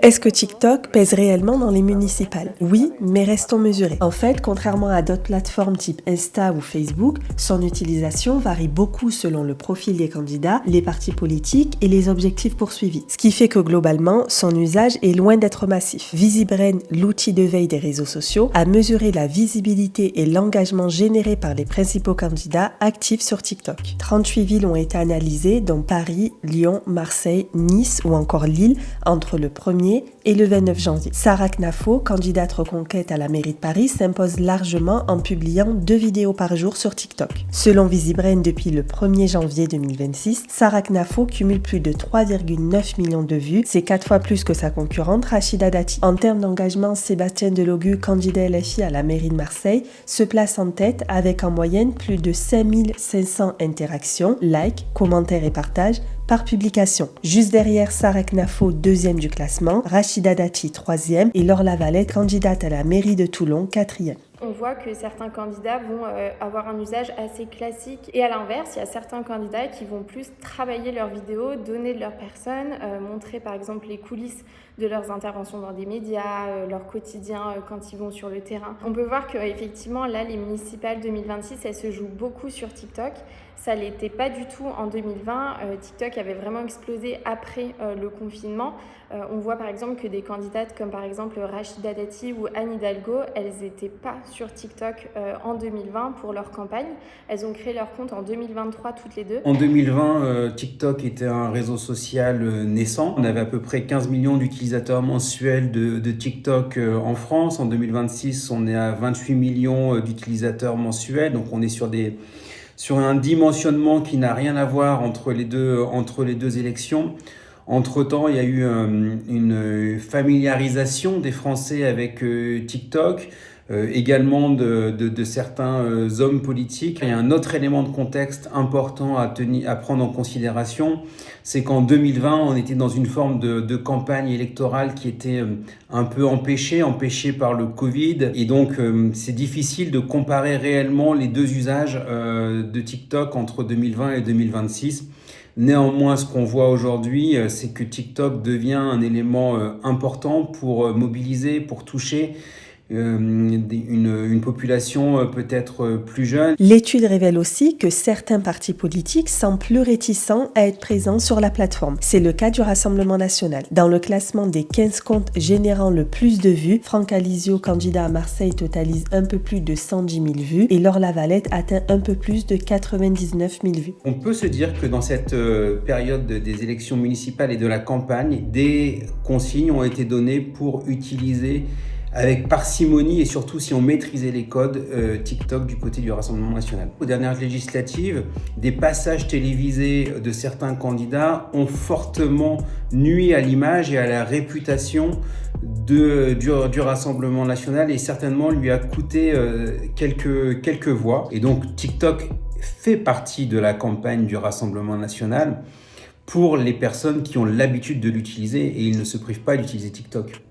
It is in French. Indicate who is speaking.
Speaker 1: Est-ce que TikTok pèse réellement dans les municipales? Oui, mais restons mesurés. En fait, contrairement à d'autres plateformes type Insta ou Facebook, son utilisation varie beaucoup selon le profil des candidats, les partis politiques et les objectifs poursuivis. Ce qui fait que globalement, son usage est loin d'être massif. VisiBrain, l'outil de veille des réseaux sociaux, a mesuré la visibilité et l'engagement généré par les principaux candidats actifs sur TikTok. 38 villes ont été analysées, dont Paris, Lyon, Marseille, Nice ou encore Lille, entre le 1er et le 29 janvier. Sarah Knafo, candidate reconquête à la mairie de Paris, s'impose largement en publiant 2 vidéos par jour sur TikTok. Selon VisiBrain, depuis le 1er janvier 2026, Sarah Knafo cumule plus de 3,9 millions de vues, c'est 4 fois plus que sa concurrente Rachida Dati. En termes d'engagement, Sébastien Delogu, candidat LFI à la mairie de Marseille, se place en tête avec en moyenne plus de 5500 interactions, likes, commentaires et partages par publication. Juste derrière Sarah Knafo, deuxième du classement, Rachida Dati, troisième, et Laure Lavalette, candidate à la mairie de Toulon, quatrième.
Speaker 2: On voit que certains candidats vont avoir un usage assez classique et à l'inverse, il y a certains candidats qui vont plus travailler leurs vidéos, donner de leur personne, montrer par exemple les coulisses de leurs interventions dans des médias, leur quotidien quand ils vont sur le terrain. On peut voir qu'effectivement là, les municipales 2026, elles se jouent beaucoup sur TikTok. Ça ne l'était pas du tout en 2020. TikTok avait vraiment explosé après le confinement. On voit par exemple que des candidates comme par exemple Rachida Dati ou Anne Hidalgo, elles n'étaient pas sur TikTok en 2020 pour leur campagne. Elles ont créé leur compte en 2023 toutes les deux.
Speaker 3: En 2020, TikTok était un réseau social naissant. On avait à peu près 15 millions d'utilisateurs mensuels de TikTok en France. En 2026, on est à 28 millions d'utilisateurs mensuels. Donc on est sur un dimensionnement qui n'a rien à voir entre les deux élections. Entre-temps, il y a eu une familiarisation des Français avec TikTok, également de certains hommes politiques. Il y a un autre élément de contexte important à prendre en considération, c'est qu'en 2020, on était dans une forme de campagne électorale qui était un peu empêchée par le Covid. Et donc, c'est difficile de comparer réellement les deux usages de TikTok entre 2020 et 2026. Néanmoins, ce qu'on voit aujourd'hui, c'est que TikTok devient un élément important pour mobiliser, pour toucher une population peut-être plus jeune.
Speaker 1: L'étude révèle aussi que certains partis politiques semblent plus réticents à être présents sur la plateforme. C'est le cas du Rassemblement national. Dans le classement des 15 comptes générant le plus de vues, Franck Alizio, candidat à Marseille, totalise un peu plus de 110 000 vues et Laure Lavalette atteint un peu plus de 99 000 vues.
Speaker 3: On peut se dire que dans cette période des élections municipales et de la campagne, des consignes ont été données pour utiliser avec parcimonie et surtout si on maîtrisait les codes TikTok du côté du Rassemblement national. Aux dernières législatives, des passages télévisés de certains candidats ont fortement nui à l'image et à la réputation du Rassemblement national et certainement lui a coûté quelques voix. Et donc TikTok fait partie de la campagne du Rassemblement national pour les personnes qui ont l'habitude de l'utiliser et ils ne se privent pas d'utiliser TikTok.